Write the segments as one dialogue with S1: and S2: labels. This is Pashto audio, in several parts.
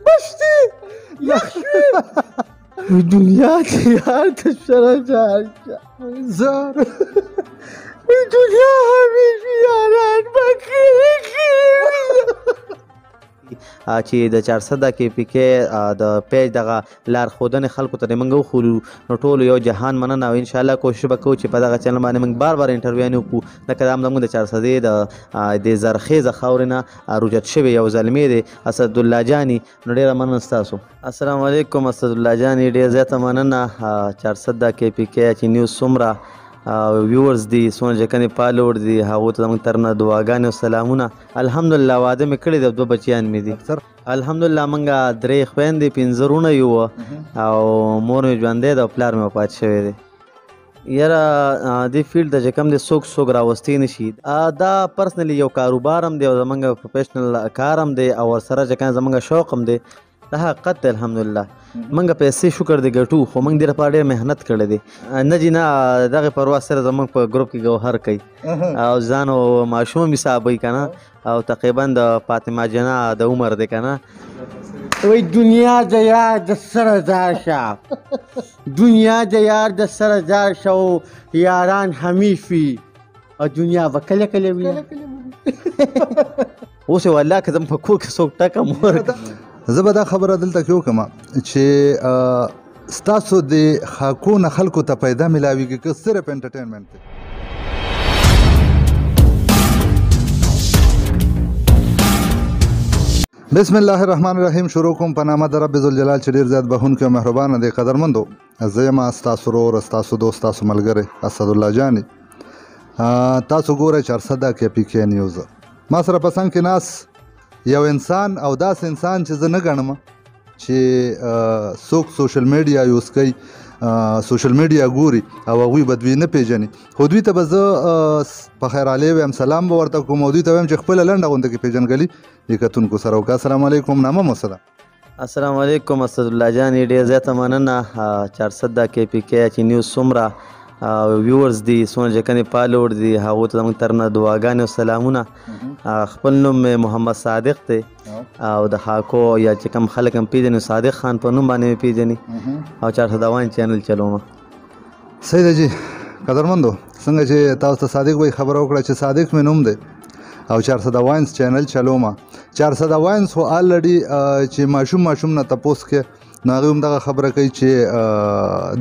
S1: بشتی یخ شوی دنیا کې یار د سره جار زار دنیا همیشه یاران بکړي چې د 400 کې پی کې د پیج دغه لار ښودنې خلکو ته موږ وښولو نو ټولو یو جهان مننه او انشاءالله کوشش به کوو چې په دغه چینل باندې موږ بار بار انټرویوانې وکړو لکه دا هم زموږ د 400 د زرخیزه خاورې نه روجت شوی یو زلمی دی اسدالله جاني نو ډېره مننه ستاسو السلام علیکم اسدالله جاني ډېر زیاته مننه 400 کې پی کې چې نیوز څومره ویورز دي څومره چې کومې فالوور دي هغو ته زموږ طرف نه دعاګانې او سلامونه الحمدلله واده مې کړی دی 2 بچیان مې دي الحمدلله موږ 3 خویندې 5 وروڼه یو او مور مې ژوندی ده او پلار مې وفات شوی دی یاره دې فیلډ ته چې کوم دی څوک راوستی نه شي دا پرسنلي یو کاروبار هم دی او زموږ پروفیشنل کار هم دی او ورسره چې کوم زموږ شوق هم دی دا حقیقت دی الحمدلله موږ پیسې شکر دی ګټو خو موږ دې لپاره ډېر محنت کړی دی نه جي نه دغې پروا سره زموږ په ګروپ کې ګوهر کوي او ځان او ماشوم هم حسابوي که نه او تقریبا د فاطمه جنا د عمر دی که نه وای دنیا د یار د سره ځار شه دنیا د یار د سره ځار شه او یاران همیش وي او دنیا به کله کله وي اوس یې والله که زم په کور کې څوک ټکه مور
S2: زه به دا خبره دلته کې وکړم چې ستاسو د خاکو نه خلکو ته پیدا میلاویږي که صرف انټرټینمنټ دی بسم الله الرحمن الرحیم شروع کوم په نامه د رب ذوالجلال چې ډېر زیات بخونکی او مهربانه دی قدرمندو زه یم ستاسو ورور ستاسو دوست ستاسو ملګری اسدالله جاني تاسو ګورئ 400 کې پی کې نیوز ما سره په څنګ کې ناست یو انسان او داس انسان چې زه نه ګڼم چې څوک سوشل میډیا یوز کوي سوشل میډیا ګوري او هغوی به دوی نه پیژني خو دوی ته به زه په خیر علی ویم سلام به ورته کوم او دوی ته ویم چې خپله لنډه غونډه کې پیژنګلي د کتونکو سره وکړه السلام علیکم نامه مو څه ده
S1: السلام علیکم اسدالله جاني ډېر زیاته مننه 400 کې پی کې چې نیوز څومره ویورز دي څومره چې کومې فالوور دي هغو ته زموږ طرف نه دعاګانې او سلامونه خپل نوم مې محمد صادق دی او د خاکو یا چې کوم خلک هم پیژني صادق خان په نوم باندې مې پیژني او 400 چینل چلوم
S2: صحیح ده جي قدرمندو څنګه چې تاسو ته صادق وایي خبره وکړه چې صادق مې نوم دی او 400 چینل چلوم 400 خو الریډي چې ماشوم نه تپوس کې نو هغوی هم دغه خبره کوي چې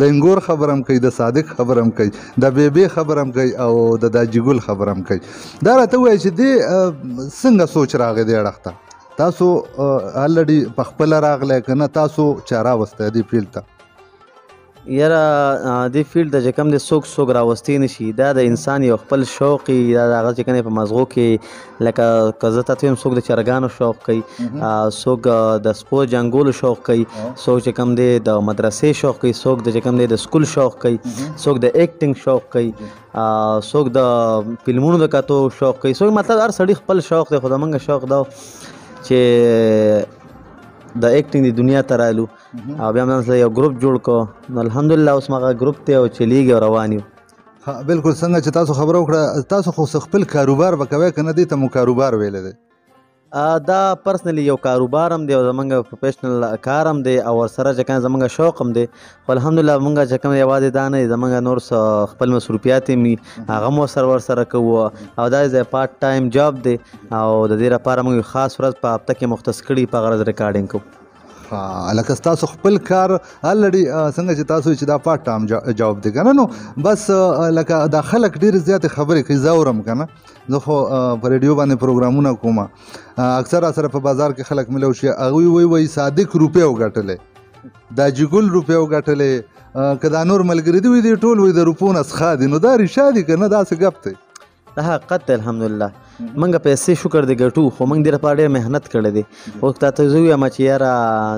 S2: د انګور خبره هم کوي د صادق خبره هم کوي د بیبي خبره هم کوي او د داجیګل خبره هم کوي دا راته ووایي چې دې څنګه سوچ راغی دې اړخ ته تاسو الریډي په خپله راغلی که نه تاسو چا راوستی دې فیلډ ته
S1: یاره دې فیلډ ته چې کوم دی څوک راوستی نه شي دا د انسان یو خپل شوق وي دا د هغه چې کوم په مغزو کې لکه که زه تاته ویم څوک د چرګانو شوق کوي څوک د سپورټ جنګولو شوق کوي څوک چې کوم دی د مدرسې شوق کوي څوک د چې کوم دی د سکول شوق کوي څوک د ایکټینګ شوق کوي څوک د فلمونو د کتو شوق کوي څوک مطلب هر سړي خپل شوق دی خو زموږ شوق دا چې د ایکټینګ د دنیا ته رالو او بیا هم سره یو ګروپ جوړ کړو نو الحمدلله اوس مغه ګروپ دی او چلیږي او روان یو
S2: بالکل څنګه چې تاسو خبره وکړه تاسو خو خپل کاروبار به کوئ که نه دې ته مو کاروبار ویلی دی
S1: دا پرسنلي یو کاروبار هم دی او زموږ پروفیشنل کار هم دی او ورسره چې کوم زموږ شوق هم دی خو الحمدلله موږ چې کوم یوازې دا نه دی زموږ نور خپل مصروفیات هم وي هغه مو ورسره کوو او دا یو پارټ ټایم جاب دی او د دې لپاره موږ خاص ورځ په هفته کې مختص کړي په غرض ریکارډینګ کوو
S2: لکه ستاسو خپل کار الریډي څنګه چې تاسو چې دا پارټ ټایم جاب دی که نه نو بس لکه دا خلک ډېرې زیاتې خبرې کوي زه اورم که نه زه خو په ریډیو باندې پروګرامونه کوم اکثر سره په بازار کې خلک ملو شي هغوی وایي صادق روپۍ وګټلی دا جګل روپۍ وګټلی که دا نور ملګري دي وایي دی ټول وایي د روپو نه څخه دي نو دا رښتیا دي که نه داسې ګپ دی
S1: دا حقیقت دی الحمدلله موږ پیسې شکر دی ګټو خو موږ دې لپاره ډېر محنت کړی دی اوس تا ته زه ویم چې یاره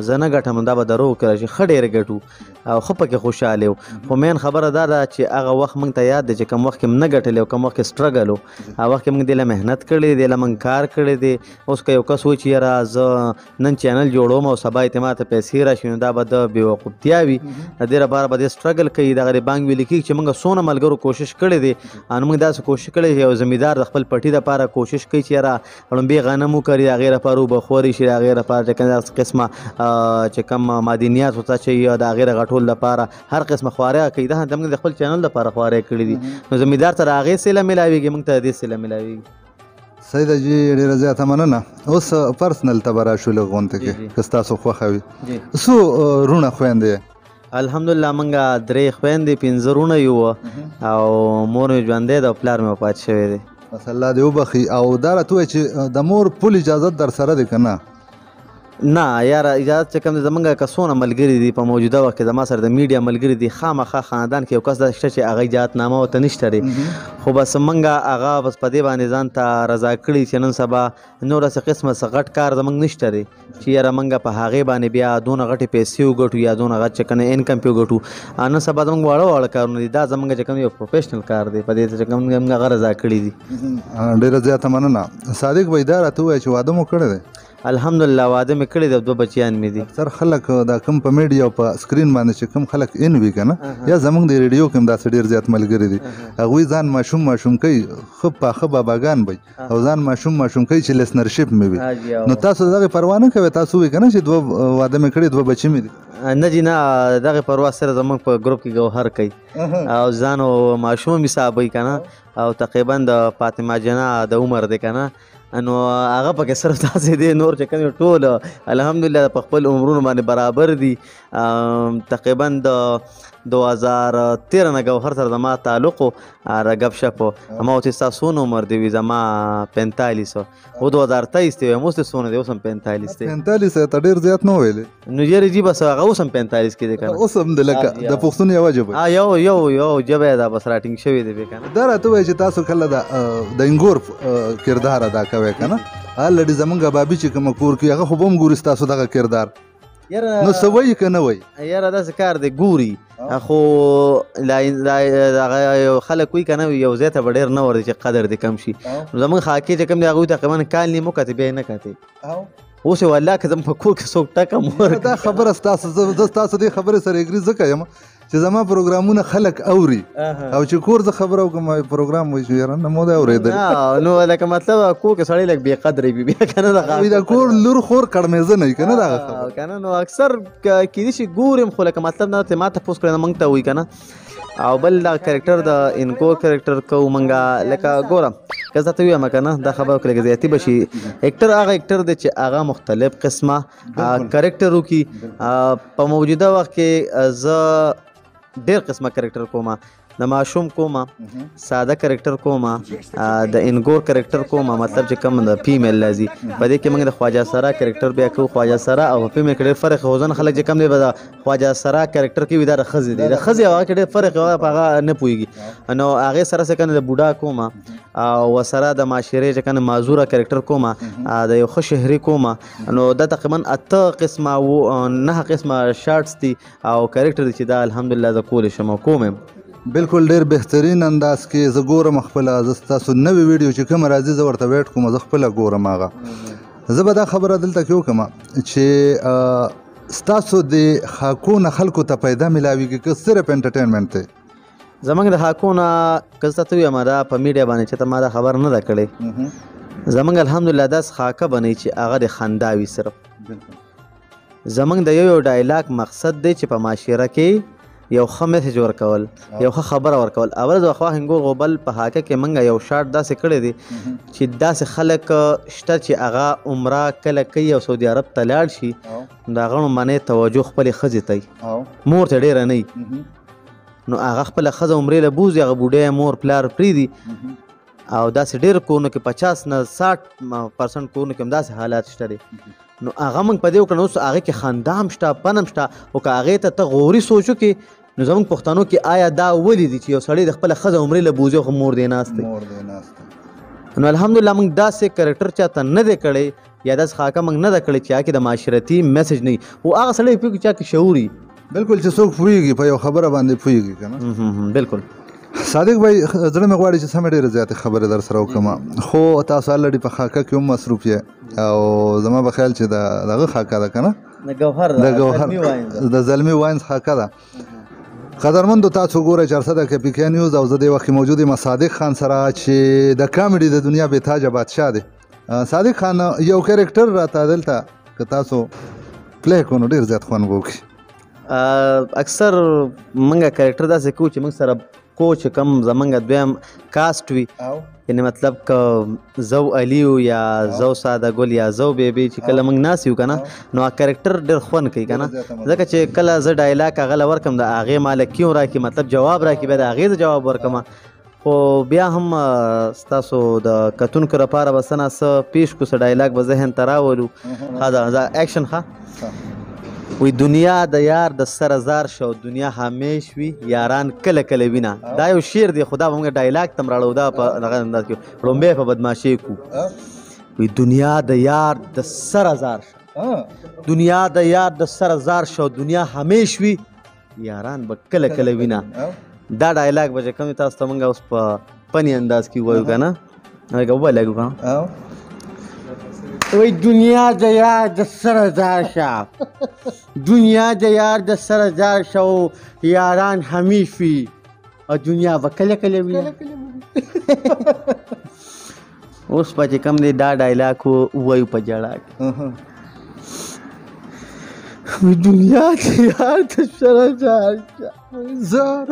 S1: زه نه ګټم دا به دروغ کړی چې ښه ډېر ګټو او خو پکې خوشاله یو خو مین خبره دا ده چې هغه وخت موږ ته یاد دی چې کوم وخت کې موږ نه ګټلی او کوم وخت کې سټرګل و هغه وخت کې موږ دې له محنت کړی دی له موږ کار کړی دی اوس که یو کس وایي چې یاره زه نن چینل جوړوم او سبا یې ته ما ته پیسې راشي نو دا به د بېوقوفتیا وي د دې لپاره به دې سټرګل کوي دغه د بانک ویلي کېږي چې موږ څونه ملګرو کوشش کړی دی نو موږ داسې کوشش کړی چې یو زمیندار د خپل پټي دپاره کوشش کوي چې یاره لومبې غنم وکري د هغې لپاره اوبه خورې شي د هغې لپاره چې کوم داسې قسمه چې کوم معدنیات ورته اچوي د هغې د غټولو لپاره هر قسمه خوارۍ کوي دا هم د خپل چینل لپاره خوارۍ کړي دي نو زمیندار ته د هغې سیله میلاویږي موږ ته د دې سیله میلاویږي
S2: سیده جي ډېره زیاته مننه اوس پرسنل ته به راشو لږ غونډې کې که ستاسو خوښه وي څو وروڼه خویندې
S1: الحمدلله موږ 3 خویندې 15 وروڼه یو او مور مې ژوندی ده او پلار مې وفات شوی دی
S2: بس الله دې وبخي او دا راته ووایه چې د مور پول اجازت در سره دی که نه
S1: نه یاره اجازت چې کوم دی زمونږ که څونه ملګري دي په موجوده وخت کې زما سره د میډیا ملګري دي خامخا خاندان کې یو کس داسې شته چې هغه اجازتنامه ورته نشته دی خو بس موږ هغه بس په دې باندې ځان ته رضا کړي چې نن سبا نور داسې قسمه څه غټ کار زموږ نشته دی چې یاره موږ په هغې باندې بیا دونه غټې پیسې وګټو یا دونه غټ چې کنه انکم پې وګټو نن سبا زموږ واړه واړه کارونه دي دا زموږ چې کوم یو پروفیشنل کار دی په دې چې کوم موږ هغه رضا کړي دي
S2: ډېره زیاته مننه صادق بھائی دا راته ووایه چې واده مو کړی دی
S1: الحمدلله واده مې کړی دی 2 بچیان مې دي
S2: اکثر خلک دا کوم په میډیا او په سکرین باندې چې کوم خلک ان وي که نه یا زموږ د ریډیو کې هم داسې ډېر زیات ملګري دي هغوی ځان ماشوم کوي ښه پاخه باباګان وي او ځان ماشوم کوي چې لیسنرشپ مې وي نو تاسو د هغې پروا نه کوئ تاسو وایي که نه چې 2 واده مې کړي 2 بچي مې دي
S1: نه جي نه دغې پروا سره زموږ په ګروپ کې ګوهر کوي او ځان او ماشوم هم حسابوي که نه او تقریبا د فاطمه جنا د عمر دی که نه نو هغه پکې صرف داسې دی نور چې کوم ټول الحمدلله په خپل عمرونو باندې برابر دي تقریبا د 2013 نه ګوهر سره زما تعلق و ګپ شپ ما ورته ستا څونه عمر دی وي زما 45 و 2023 دی وایم اوس دې څونه دی اوس هم 45 دی
S2: 45 ته ډېر زیات نه ویلې
S1: نو یارې جي بس هغه اوس هم 45 کې دی که نه
S2: اوس هم دی لکه د پښتون یوه ژبه
S1: یو ژبه یې دا بس راټینګ شوې دی که نه
S2: دا راته ووایه چې تاسو کله د انګور کردار ادا کوئ که نه الرډي زمونږ بابي چې کومه کور کوي هغه خو به هم ګوري ستاسو دغه کردار نو څه وایي که نه وایي
S1: یاره داسې کار دی ګوري خو هغه خلک وایي که نه یو ځای ته به ډېر نه ورځي چې قدر دې کم شي نو زموږ خاکې چې کوم دی هغوی تقریبا کال نیم وکتې بیا یې نه کتې اوس یې والله که زموږ په کور کې څوک ټکه مور
S2: دا خبره ستاسو زه ستاسو دې خبرې سره اګري ځکه یم چې زما پروګرامونه خلک اوري او چې کور زه خبره وکړم پروګرام وایي چې یاره نه مو دی اورېدل
S1: نو لکه مطلب کور کې سړی لږ بې قدرې وي بیا که نه
S2: د کور لور خور کړمېزه نه وي که نه دغه خبره
S1: که نه نو اکثر کیدای شي ګورم خو لکه مطلب نه ما تپوس کړی نه موږ ته وایي که نه او بل دا کرکټر د انکور کرکټر کوو موږ لکه ګوره که زه ته ووایم که نه دا خبره لږ زیاتي به شي اکټر هغه اکټر دی چې هغه مختلف قسمه کرکټر وکړي په موجوده وخت کې زه ډېر قسمه کرکټر کومه د ماشوم کومه ساده کرکټر کومه د انګور کرکټر کومه مطلب چې کوم د فیمیل لازي په دې کې موږ د خواجه سرا کرکټر بیا کوو خواجه سرا او فیمیل کې ډېر فرق خو ځینې خلک چې کوم دی به د خواجه سرا کرکټر کې وي دا د ښځې دی د ښځې او هغه کې ډېر فرق هغه په هغه نه پوهېږي نو هغې سره څه کنه د بوډا کومه او سره د معاشرې چې کنه معذوره کرکټر کومه د یو ښه شهري کومه نو دا تقریبا 8 قسمه او 9 قسمه شارټس دي او کرکټر دي چې دا الحمدلله زه کولی شم او کوم یم
S2: بالکل ډېر بهترین انداز کې زه ګورم خپله زه ستاسو نوې ویډیو چې کومه راځي زه ورته ویټ کوم زه خپله ګورم هغه زه به دا خبره دلته کې وکړم چې ستاسو د خاکو نه خلکو ته پیدا میلاویږي که صرف انټرټینمنټ دی
S1: زمونږ د خاکو نه که زه ته ووایم دا په میډیا باندې چې ته ما دا خبر نه ده کړې زمونږ الحمدلله داسې خاکه بنئ چې هغه د خندا وي صرف زمونږ د یو ډایلاګ مقصد دی چې په معاشره کې یو ښه میسج ورکول یو ښه خبره ورکول اول د خوا هنګور غوبل په حاکه کې موږ یو شارټ داسې کړی دی چې داسې خلک شته چې هغه عمره کله کوي او سعودي عرب ته لاړ شي د هغه باندې توجه خپلې ښځې ته مور ته ډېره نه وي نو هغه خپله ښځه عمرې له بوځي هغه بوډۍ مور پلار پرېږدي او داسې ډېر کورونو کې 50 نه 60% کورونو کې هم داسې حالات شته دی نو هغه موږ په دې وکړه نو اوس هغې کې خندا هم شته پن هم شته او که هغې ته غوري سوچ وکړې نو زموږ پښتنو کې آیا دا ولې دي چې یو سړی د خپله ښځه عمرې له بوځي خو مور دی ناست دی نو الحمدلله موږ داسې کرکټر چاته نه دی کړی یا داسې خاکه موږ نه ده کړې چې هغه کې د معاشرتي میسج نه وي خو هغه سړی پوهېږي چې هغه کې شعور وي
S2: بالکل چې څوک پوهېږي په یو خبره باندې پوهېږي که نه
S1: بالکل
S2: صادق بھائی زړه مې غواړي چې سمې ډېرې زیاتې خبرې در سره وکړم خو تاسو الرډي په خاکه کې هم مصروف یې او زما په خیال چې دغه خاکه ده که نه د ګوهر د زلمي واینز خاکه ده قدرمندو تاسو ګورئ 400 KPK نیوز او زه دې وخت کې موجود یم صادق خان سره چې د کامیډي د دنیا بې تاجه بادشاه دی صادق خان یو کریکټر راته دلته که تاسو پلی کړو نو ډېر زیات خوند به وکړي
S1: اکثر منګه کریکټر داسې کوو چې موږ سره کو چې کم زمونږ دویم کاسټ وي یعنې مطلب که زو علیو یا زو ساده ګل یا زو بیبي چې کله موږ ناست یو که نه نو کریکټر ډېر خوند کوي که نه ځکه چې کله زه ډایلاګ هغه له ورکړم د هغې ماله کیوں راکړي مطلب جواب راکړي بیا د هغې زه جواب ورکړم خو بیا هم ستاسو د کتونکو لپاره به څه نه څه پیش کړو څه ډایلاګ به ذهن ته راولو ښه دا ایکشن ښه وی دنیا د یار د سره زار شو دنیا همیش وي یاران کله کله وینه دا یو شعر دی خو دا به موږ ډایلاګ ته م راړو دا په دغه انداز کې ړومبی په بدماشۍ کو وی دنیا د یار د سره زار شو دنیا د یار د سره زار شو دنیا همیش وي یاران به کله کله وینه دا ډایلاګ به چې کوم تاسو ته موږ اوس په فني انداز کې ووایو که نه هغه ووایو که نه وی دنیا د یار د سره زار شو دنیا د یار د سره زار شو یاران همیش وي او دنیا به کله کله وي اوس به چې کوم دی دا ډایلاګ ووایو په جړه کې وی دنیا د یار د سره زار شو زار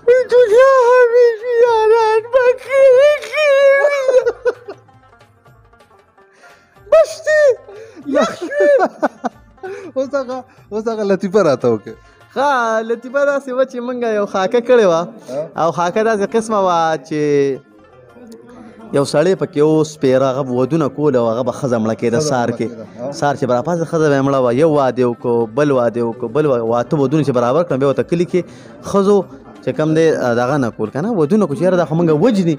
S1: وی دنیا همیش وي یاران به کله کله وي بشتي یخشوي
S2: اوس هغه لطیفه راته وکړې
S1: ښه لطیفه داسې وه چې موږ یو خاکه کړې وه او خاکه داسې قسمه وه چې یو سړی پکې و سپېره هغه به ودونه کول او هغه به ښځه مړه کېده سهار کې سهار چې به راپاسې ښځه به یې مړه وه یو واده وکړو بل واده وکړو بل واته ودونه چې برابر کړم بیا ورته کلي کې ښځو چې کوم دی دغه نه کول که نه ودونه کړو چې یاره دا خو موږ وجني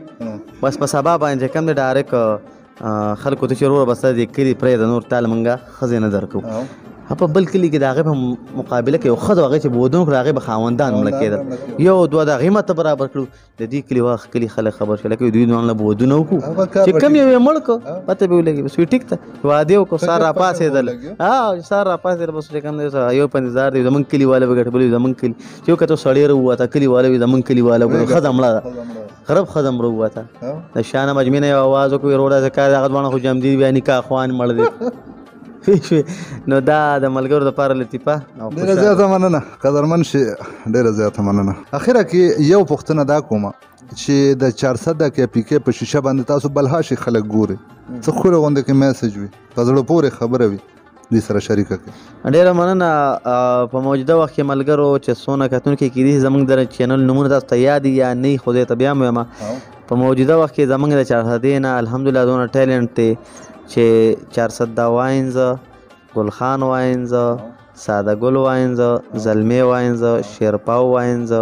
S1: بس په سبا باندې چې کوم دی ډایرکټ خلکو ته چې وروره بس د کلي پرېږده نور تاله موږ ښځې نه درکوو په بل کلي کې د هغې په مقابله کې یو ښځه هغې چې به ودونه کړو هغې به خاوندان مړه کېدل یو دوه د هغې ماته برابر کړو د دې کلي کلي خلک خبر شول لکه دوی دواړه به ودونه وکړو چې کوم یو یې مړ کړو پته به ولګي بس وي ټیک ته واده وکړو سهار راپاڅېدل سهار راپاڅېدل بس چې کوم دی یو په انتظار دی زمونږ کلیواله به ګټبل وي زمونږ کلي چې یو که ته سړی راووته کلیواله وي زمونږ کلیواله ښځه مړه ده خراب ښځه مړه ووته د شانه مجمع نه یو اواز وکړو وروره داسې کار هغه دواړه خو جمدي بیا نکاح خوان مړ دی نو دا د ملګرو دپاره لطیفه
S2: ډېره زیاته مننه قدرمن شي ډېره زیاته مننه اخره کې یو پوښتنه دا کومه چې د 400 KPK په شیشه باندې تاسو بلهاشي خلک ګوري څه ښکلې غوندې کې میسج وي په زړه پورې خبره وي دوی سره شریکه کړي
S1: ډېره مننه په موجوده وخت کې ملګرو چې څونه کتونکي کېدای شي زموږ د چینل نومونه تاسو ته یاد یا نه وي خدای ته بیا هم وایم په موجوده وخت کې زموږ د 400 نه الحمدلله دونه ټیلنټ دی چې 400 واینز ګلخان واینز ساده ګل واینز زلمی واینز شیرپاو واینز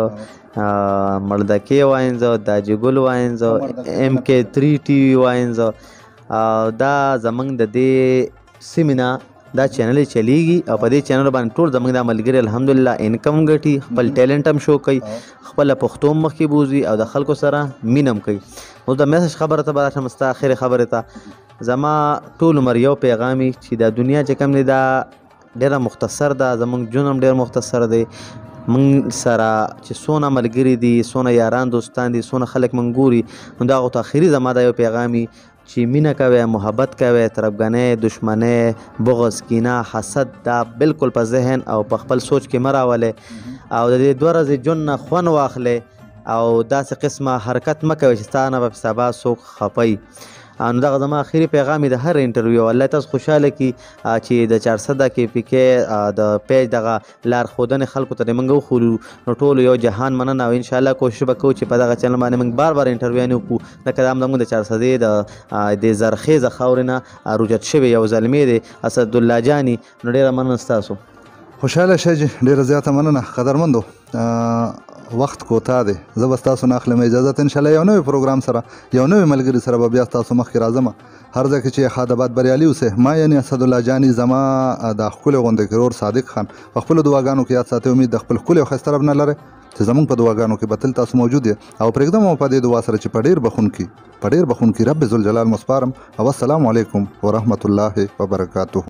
S1: مردکې واینز داجی ګل واینز MK3 TV واینز دا زموږ د دې سیمه دا چینل چلیږي او په دې چینل باندې ټول زموږ د ملګري الحمدلله انکم ګټي خپل ټیلنټ هم شو کوي خپل پښتو مخکې بوزي او د خلکو سره مینم کوي اوس د میسج خبره ته به راشم ستا اخرې خبرې ته زما ټول عمر یو پیغامي چې دا دنیا چې کوم دی دا ډېره مختصر ده زموږ ژوند هم ډېر مختصر دی موږ سره چې څونه ملګري دي څونه یاران دوستان دي څونه خلک موږ ګوري نو د هغو ته اخري زما دا یو پیغامي چې مینه کوئ محبت کوئ تربګنۍ دشمنۍ بغض کینه حسد دا بالکل په ذهن او په خپل سوچ کې مه راولئ او د دې 2 ورځې ژوند نه خوند واخلئ او داسې قسمه حرکت مه کوئ چې ستا نه به په سبا څوک خفئ نو دغه زما اخري پیغام د هر انټرویو الله تاسو خوشحاله کړي چې د 400 KPK د پیج دغه لارښودنې خلکو ته موږ وښولو نو ټولو یو جهان مننه او انشاءالله کوشش به کوو چې په دغه چینل باندې موږ بار انټرویوانې وکړو لکه دا هم زموږ د 400 د زرخیزه خاورې نه روجت شوی یو زلمی دی اسدالله جاني نو ډېره مننه ستاسو
S2: خوشحاله شئ چې ډېره زیاته مننه قدرمندو. وخت کوتاه دی، زه به ستاسو نه اخلم اجازت. انشاءالله یو نوی پروګرام سره یو نوی ملګري سره به بیا ستاسو مخکې راځم. هر ځای کې چې خادبات بریالي اوسئ. ما یعنې اسدالله جاني زما د ښکلی غوندې ورور صادق خان په خپلو دعاګانو کې یاد ساتئ. امید د خپل ښکلي او ښایسته رب نه لرئ چې زموږ په دعاګانو کې به تل تاسو موجود یې. او پرېږدم مو په دې دعا سره چې په ډېر بخونکي رب ذوالجلال مو سپارم. او السلام علیکم ورحمة الله وبرکاته.